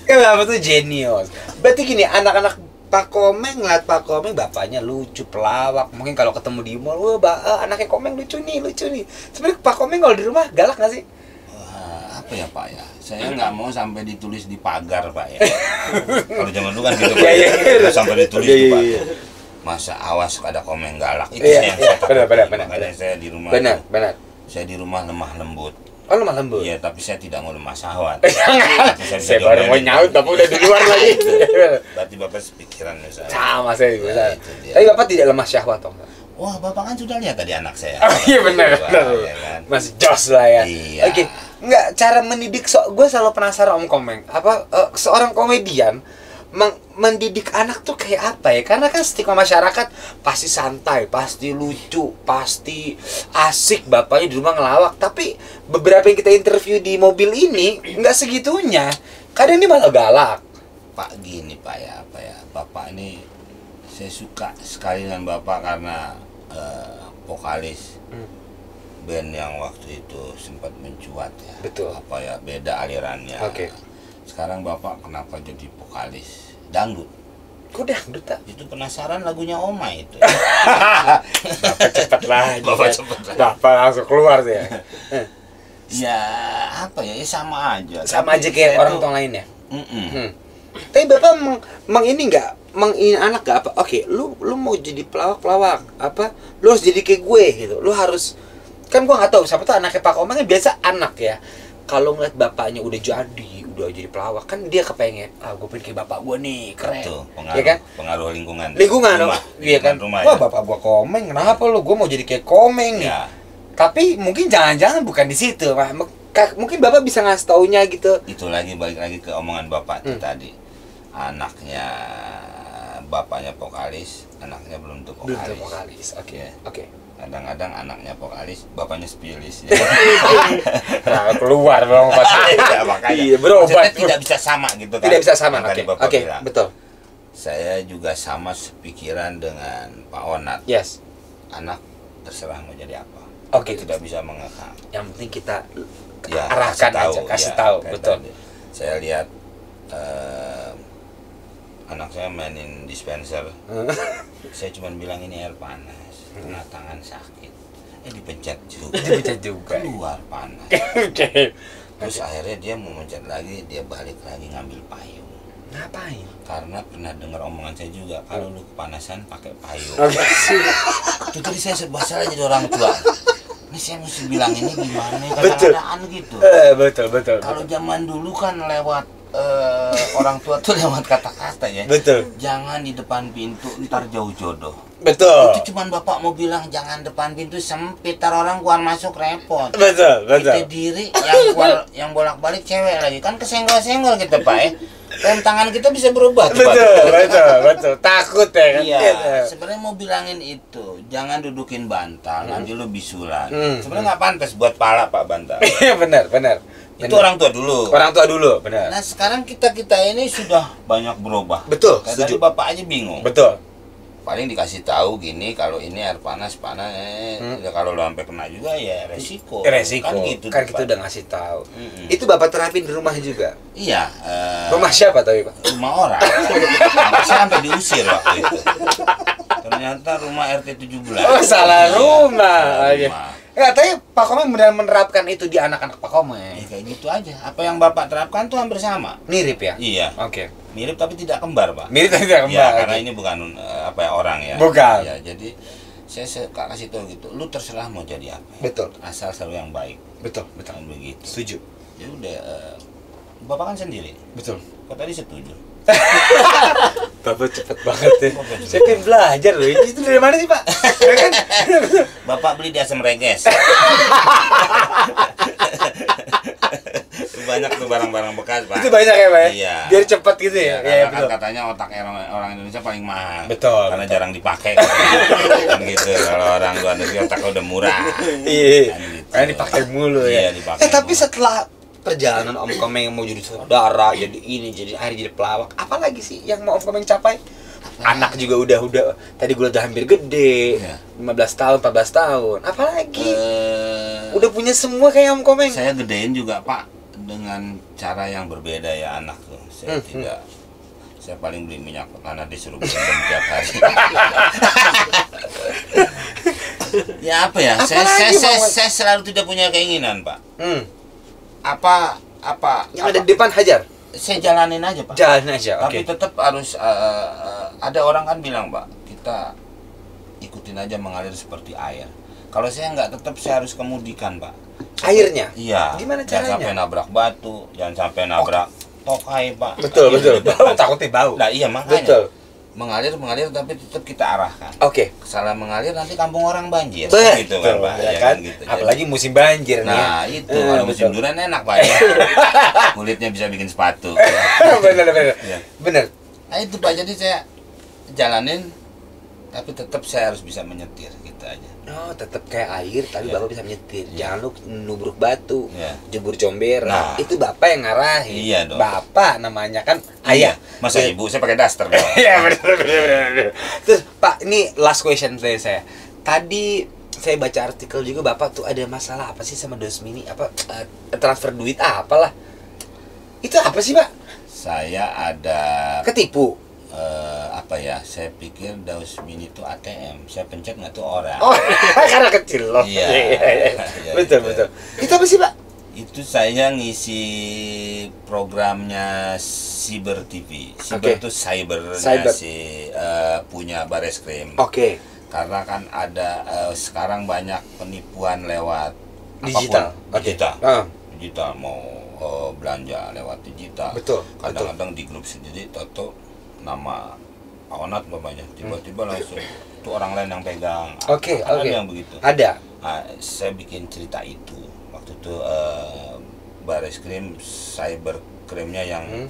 Kan Bapak tuh jenius. Berarti gini, anak-anak Pak Komeng ngeliat Pak Komeng bapaknya lucu, pelawak. Mungkin kalau ketemu di mall, wah anaknya Komeng lucu nih. Sebenarnya Pak Komeng kalau di rumah galak nggak sih? Wah, apa ya Pak ya? Saya nggak mau sampai ditulis di pagar Pak ya. Kalau zaman dulu kan gitu Pak. Iya, iya. Nggak sampai ditulis Iya, tuh Pak. iya. Masa awas ada Komeng galak. Itu Iya, yang saya takuti. benar. Makanya saya di rumah. Benar. Saya di rumah lemah lembut. Oh, lemah lembut. Iya, tapi saya tidak mau lemah syahwat. Saya baru mau nyaut, Bapak udah di luar lagi. Berarti Bapak sepikiran ya saya. Sama saya juga. Nah, itu dia. Tapi Bapak tidak lemah syahwat, toh? Wah, Bapak kan sudah lihat tadi anak saya. Oh iya benar. Ya kan? Masih jos lah ya. Iya. Oke, nggak cara mendidik gue selalu penasaran Om Komeng. Apa seorang komedian mendidik anak tuh kayak apa ya? Karena kan stigma masyarakat pasti santai, pasti lucu, pasti asik bapaknya di rumah ngelawak. Tapi beberapa yang kita interview di mobil ini nggak segitunya. Kadang dia malah galak. Pak gini Pak ya, Bapak ini saya suka sekali dengan Bapak karena vokalis band yang waktu itu sempat mencuat ya. Betul. Apa ya, beda alirannya. Oke. Sekarang Bapak kenapa jadi vokalis dangdut? Kok dangdut tak? Itu penasaran lagunya Oma itu. Bapak cepet lah. Bapak cepet lah. Bapak langsung keluar tuh ya. Ya apa ya, sama aja. Sama aja kayak orang tua lainnya. Mm-mm. Tapi Bapak ini nggak ini anak nggak apa? Oke, lu mau jadi pelawak apa? Lu harus jadi kayak gue gitu. Lu harus, kan gua nggak tahu siapa tuh anaknya Pak Komeng kan biasa anak ya. Kalau ngeliat bapaknya udah jadi pelawak kan dia kepengen, gue pengen kayak bapak gue nih, keren. Betul, pengaruh, ya kan? Pengaruh lingkungan. Rumah, iya kan? Rumah, wah ya. bapak gue Komeng, kenapa lu? Gue mau jadi kayak Komeng nih. Ya. Tapi mungkin jangan-jangan bukan di situ, Pak. Mungkin bapak bisa ngasih taunya gitu. Itu lagi balik lagi ke omongan bapak tuh tadi. Anaknya bapaknya vokalis, anaknya belum tentu vokalis. Belum tentu vokalis. Oke. Ya. Oke. Kadang-kadang anaknya vokalis, bapaknya spesialis. Nah, keluar dong pasti. Ya, makanya. Iya, berobat. Maksudnya tidak bisa sama gitu kan. Tidak bisa sama. Yang tadi Oke. Bapak Oke, bilang. betul. Saya juga sama sepikiran dengan Pak Onat. Yes. Anak terserah mau jadi apa. Oke. Kita tidak bisa mengekang. Yang penting kita Ya, arahkan aja, kasih tahu, kayak betul. tadi. Saya lihat anak saya mainin dispenser. Saya cuma bilang ini air panas, kena tangan sakit. Dipencet juga. Dipencet juga. Keluar panas. Oke. Terus akhirnya dia mau mencet lagi, dia balik lagi ngambil payung. Ngapain? Karena pernah dengar omongan saya juga, kalau lu kepanasan pakai payung. Oke. Itu tadi saya serba salah jadi orang tua. Ini saya mesti bilang ini gimana ya, Betul. kadang-kadang gitu. Betul. Kalau zaman dulu kan lewat orang tua tuh lewat kata-kata ya. Betul. Jangan di depan pintu, ntar jauh jodoh. Betul. Itu cuman bapak mau bilang jangan depan pintu sempit, ntar orang keluar masuk repot. Betul. Kita diri yang bolak-balik cewek lagi kan kesenggol-senggol kita Pak ya. Rem tangan kita bisa berubah tuh, Pak. Betul. Takut ya kan? Iya, sebenarnya mau bilangin itu, jangan dudukin bantal, nanti lu bisulan. Sebenarnya nggak pantas buat pala Pak bantal. Iya benar. Itu orang tua dulu. Orang tua dulu, benar. Nah sekarang kita ini sudah banyak berubah. Betul, Kayak setuju. tadi bapak aja bingung. Betul. Paling dikasih tahu gini, kalau ini air panas, ya kalau lo sampai kena juga ya resiko. Resiko. Kan kita udah ngasih tahu. Itu bapak terapin di rumah juga. Iya. Rumah siapa tapi Pak? Rumah orang. Saya sampai diusir waktu itu. Ternyata rumah RT 17. Oh, salah rumah. Salah Oke. rumah. Ya, tapi Pak Komeng benar menerapkan itu di anak-anak Pak Komeng. Kayak gitu aja. Apa yang bapak terapkan tuh hampir sama. Mirip ya? Iya. Oke. Mirip tapi tidak kembar Pak. Mirip tapi tidak kembar. Ya, karena ini bukan orang ya. Bukan. Ya, jadi saya kasih tahu gitu. Lu terserah mau jadi apa. Betul. Asal selalu yang baik. Betul. Kan begitu. Setuju. Ya udah. Bapak kan sendiri. Betul. Kok tadi setuju? Bapak cepet banget ya. Saya pengen belajar loh. Itu dari mana sih Pak? Ya kan? Bapak beli di Asam Reges. Banyak tuh barang-barang bekas Pak. Itu banyak ya Pak ya? Iya. Biar cepet gitu ya? Iya, karena kan katanya otak orang Indonesia paling mahal. Betul. Karena jarang dipakai. Kan gitu. Kalau orang luar negeri otaknya udah murah. Iya. Kan gitu. Karena dipakai mulu ya. Iya, dipakai tapi mulu. setelah perjalanan Om Komeng yang mau jadi saudara, jadi ini, jadi akhirnya jadi pelawak, apalagi sih yang mau Om Komeng capai? Anak juga udah tadi gue udah hampir gede, Iya. 15 tahun, 14 tahun, apalagi? Udah punya semua kayak Om Komeng. Saya gedein juga Pak dengan cara yang berbeda ya anak tuh. Saya paling beli minyak karena disuruh berendam tiap hari. Ya apa ya? Saya selalu tidak punya keinginan Pak. Apa Yang ada di depan hajar. Saya jalanin aja Pak. Jalan aja, oke. Tapi tetap harus ada orang kan bilang Pak, kita ikutin aja mengalir seperti air. Kalau saya nggak, tetap saya harus kemudikan Pak. Airnya? Iya. Gimana Jangan caranya? sampai nabrak batu, jangan sampai nabrak tokai Pak. Betul. Bau, Takutnya bau. Nah iya makanya. Betul. Mengalir tapi tetap kita arahkan. Oke. Salah mengalir nanti kampung orang banjir. Betul, Gitu kan Pak. ya Ya kan? gitu. Apalagi musim banjir nih. Nah itu kalau musim betul. durian enak Pak ya. Kulitnya bisa bikin sepatu. Bener. Ya. Bener. Nah itu Pak, jadi saya jalanin Tapi tetap saya harus bisa menyetir gitu aja. Oh, tetap kayak air tapi Iya. Bapak bisa menyetir. Iya. Jangan lu nubruk batu, Iya. jebur comber. Nah. Itu Bapak yang ngarahin. Iya dong. Bapak namanya kan ayah. Masa Iya. ibu saya pakai daster dong. Iya, benar. Terus Pak, ini last question dari saya. Tadi saya baca artikel juga Bapak tuh ada masalah apa sih sama Dosmini? Apa transfer duit apalah? Itu apa sih, Pak? Saya ada Ketipu. apa ya? Saya pikir Daus Mini itu ATM. Saya pencet nggak tuh orang. Oh, karena kecil loh. Iya. Iya, Betul, gitu. betul. Itu apa sih, Pak? Itu saya ngisi programnya Cyber TV. Cyber Oke. itu cybernya Cyber. si punya Bareskrim. Oke. Karena kan ada sekarang banyak penipuan lewat Digital. apapun. Oke. Digital. Ah, Digital mau belanja lewat digital. Betul, Kadang-kadang di grup sendiri toto nama Pak Onat umpamanya tiba-tiba langsung itu orang lain yang pegang. Oke, Kan oke. Ada yang begitu. Ada. Nah, saya bikin cerita itu waktu itu Bareskrim cyberkrimnya yang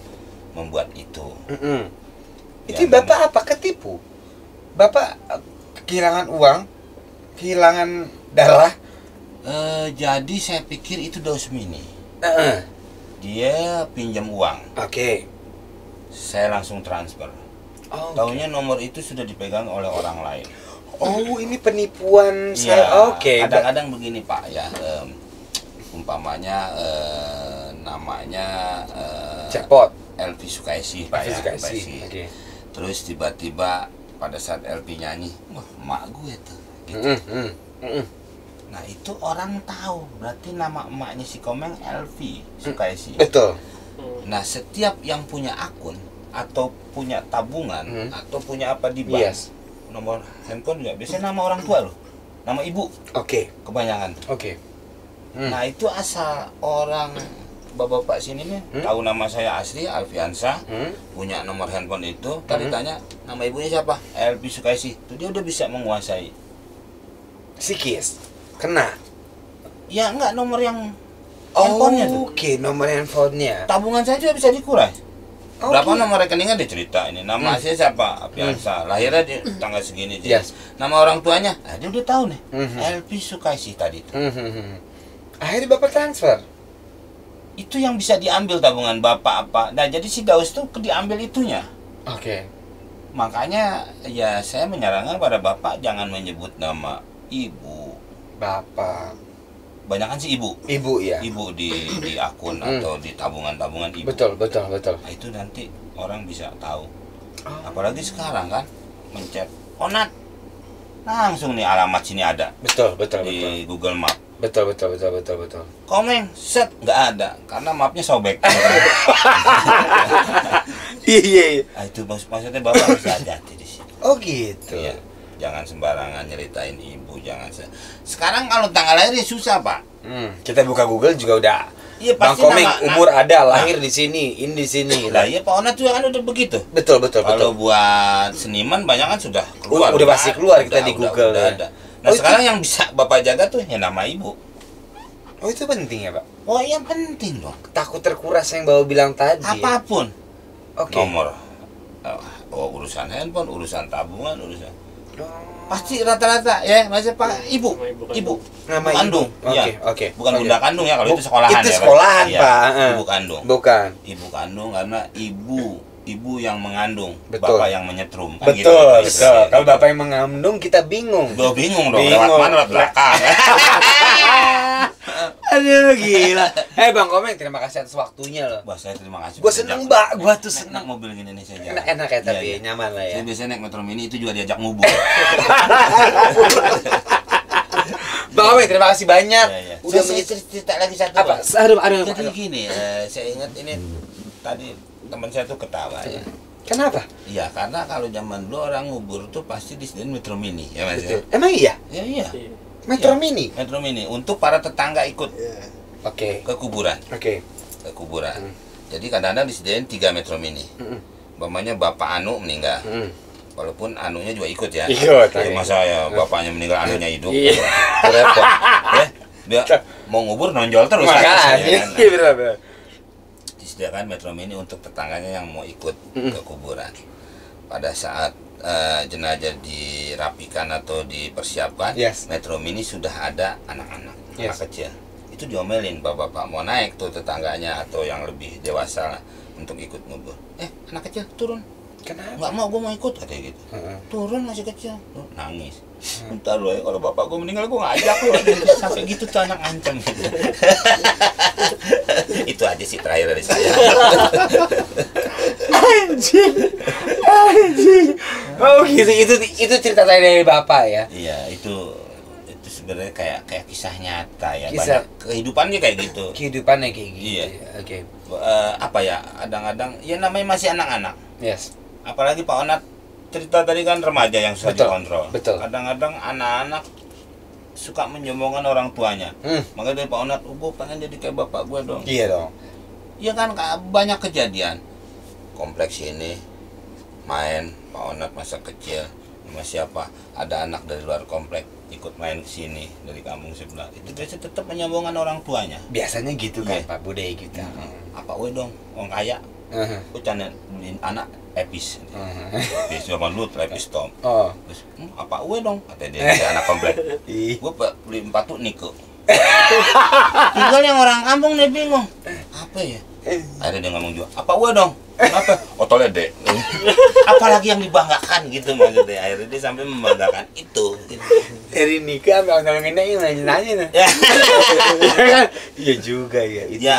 membuat itu. Mm-mm. Ya, Itu Bapak apa ketipu? Bapak kehilangan uang, kehilangan darah. Jadi saya pikir itu Daus Mini. Heeh. Dia pinjam uang, Oke. saya langsung transfer. Oh, Taunya nomor itu sudah dipegang oleh orang lain. oh, ini penipuan Iya, saya. Oke. kadang-kadang begini Pak ya, umpamanya namanya Jackpot. Elvi Sukaisi Pak ya. Sukaisi. Sukaisi. Oke. Terus tiba-tiba pada saat Elvi nyanyi, wah emak gue tuh. Gitu. Mm-mm. Nah itu orang tahu, berarti nama emaknya si Komeng Elvi Sukaisi. Betul. Nah setiap yang punya akun atau punya tabungan atau punya apa di bank, Yes. nomor handphone juga biasanya nama orang tua loh, nama ibu Oke. kebanyakan. Oke. Nah itu asal orang bapak-bapak sini nih tahu nama saya asli Alfiansa, punya nomor handphone itu, tadi tanya nama ibunya siapa, Elvi Sukaisi, itu dia udah bisa menguasai. Sikis. Kena. Ya enggak nomor yang handphonenya tuh, Oke, nomor handphonenya. tabungan saya juga bisa dikurai. Oke. Berapa nomor rekeningnya dia cerita ini, nama saya siapa, Alfiansa, lahirnya di tanggal segini, Yes. nama orang tuanya, dia udah tahu nih, Mhm. Elvi Sukaisi tadi itu. Akhirnya Bapak transfer. Itu yang bisa diambil tabungan bapak apa. Nah jadi si Daus tuh diambil itunya. Oke. Makanya ya saya menyarankan pada bapak jangan menyebut nama ibu. Bapak. Banyakan sih ibu. Ibu ya. Ibu di akun atau di tabungan-tabungan ibu. Betul, betul, betul. Nah, itu nanti orang bisa tahu. Oh. Apalagi sekarang kan mencet Onat, langsung nih alamat sini ada Betul, betul, betul. di Google Map. Betul, betul, betul, betul, betul. Komeng, set nggak ada karena mapnya sobek. Iya. Nah, itu maksudnya bapak harus hati-hati di situ. Oh gitu. Iya. Jangan sembarangan nyeritain ibu, jangan sekarang kalau tanggal lahirnya susah pak. Kita buka Google juga udah. Iya Bang pasti Komeng umur ada, Nah. lahir di sini, ini di sini. Lah iya Pak Onat juga kan udah begitu. Betul, betul, betul. Kalau buat seniman banyak kan sudah keluar. Udah pasti keluar kita di Google, Udah ya. ada. Nah Oh, sekarang yang bisa bapak jaga tuh ya nama ibu. Oh itu penting ya Pak. Oh iya penting dong. Takut terkuras yang Bapak bilang tadi. Apapun. Oke. Nomor. Urusan handphone, urusan tabungan, urusan. Oh. Pasti rata-rata ya masih pak ibu. Ibu. Nama Ibu kandung. ibu. Oke, Iya. oke. Bukan Oke. bunda kandung ya kalau Bu- itu sekolahan itu ya. Pak. sekolahan, Iya, Pak. Ibu kandung. Bukan. Ibu kandung karena ibu yang mengandung, Betul. bapak yang menyetrum. Kan Betul, gitu. betul. Kalau Bapak yang mengandung kita bingung. Gue bingung dong, Bingung. lewat mana lewat belakang. Aduh gila. Bang Komeng terima kasih atas waktunya loh. Wah saya terima kasih. Gue seneng Mbak, gue tuh Enak seneng. mobil gini nih saya jalan. Enak ya tapi Iya, iya. nyaman lah ya. Saya biasanya naik Metro Mini itu juga diajak ngubur. Bang Komeng terima kasih banyak. Iya, iya. Udah Saya cerita lagi satu. apa? Pak. Aduh. Jadi gini, saya ingat ini tadi teman saya tuh ketawa ya. Kenapa? Iya, karena kalau zaman dulu orang ngubur tuh pasti disediain Metro Mini, ya Mas. Ya? Betul. Emang iya? Ya, iya. Metro Iya. Mini. Metro Mini untuk para tetangga ikut Oke. ke kuburan. Oke. Ke kuburan. Jadi kadang-kadang disediain 3 Metro Mini. Umpamanya Bapak Anu meninggal. Walaupun anunya juga ikut ya. Ikut, Jadi oke. masa ya bapaknya meninggal anunya hidup. Iya. Itu repot. Dia mau ngubur nonjol terus kan, Makanya. ya kan? Iya benar. Disediakan Metro Mini untuk tetangganya yang mau ikut ke kuburan. pada saat jenazah dirapikan atau dipersiapkan, Metro Mini sudah ada anak-anak kecil. Itu diomelin, bapak-bapak mau naik tuh tetangganya atau yang lebih dewasa lah untuk ikut ngubur. Anak kecil turun. Kenapa? Nggak mau, gue mau ikut katanya gitu. Turun masih kecil, nangis. Bentar loh ya, kalau bapak gue meninggal gue ngajak loh. Sampai gitu tuh anak ancam gitu. Itu aja sih terakhir dari saya. Anjing. Oh gitu, itu cerita saya dari bapak ya. Iya, itu sebenarnya kayak kisah nyata ya. Banyak kehidupannya kayak gitu. Kehidupannya kayak gitu. Iya. Oke. Apa ya? Kadang-kadang ya namanya masih anak-anak. Yes. Apalagi Pak Onat cerita tadi kan remaja yang susah dikontrol. Betul. Kadang-kadang anak-anak suka menyombongkan orang tuanya. Makanya dari Pak Onat, gue pengen jadi kayak bapak gue dong. Iya dong. Iya kan banyak kejadian. Kompleks ini main Pak Onat masa kecil sama siapa? Ada anak dari luar komplek ikut main ke sini dari kampung sebelah. Itu biasa tetap menyombongkan orang tuanya. Biasanya gitu kan Pak, budaya kita. Apa gue dong, orang kaya. Gue canda beliin anak Epis. Epis zaman dulu Epis Tom. Terus apa gue dong? Kata dia anak komplek. Gue beli 4 tuh Niko. Tinggal yang orang kampung dia bingung. Apa ya? Akhirnya dia ngomong juga, apa gue dong? Apa? Otolnya dek. Apalagi yang dibanggakan gitu maksudnya. Akhirnya dia sampai membanggakan itu. Dari nikah sampai orang-orang ini nanya-nanya. Iya juga ya. Ya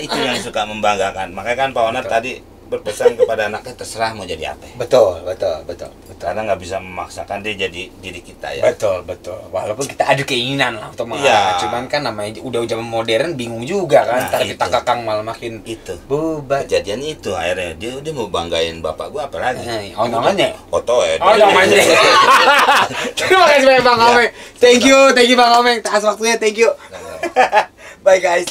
itu yang suka membanggakan. Makanya kan Pak Onat tadi berpesan kepada anaknya terserah mau jadi apa. Betul. Karena nggak bisa memaksakan dia jadi diri kita ya. Betul. Walaupun kita ada keinginan lah untuk mengarah. Cuman kan namanya udah zaman modern bingung juga kan. Ntar kita kakang malah makin itu. Bubat. Kejadian itu akhirnya dia mau banggain bapak gua apa lagi? Namanya. Foto ya. Namanya. Terima kasih banyak Bang Komeng. Thank you Bang Komeng. Tas waktunya, thank you. Bye guys.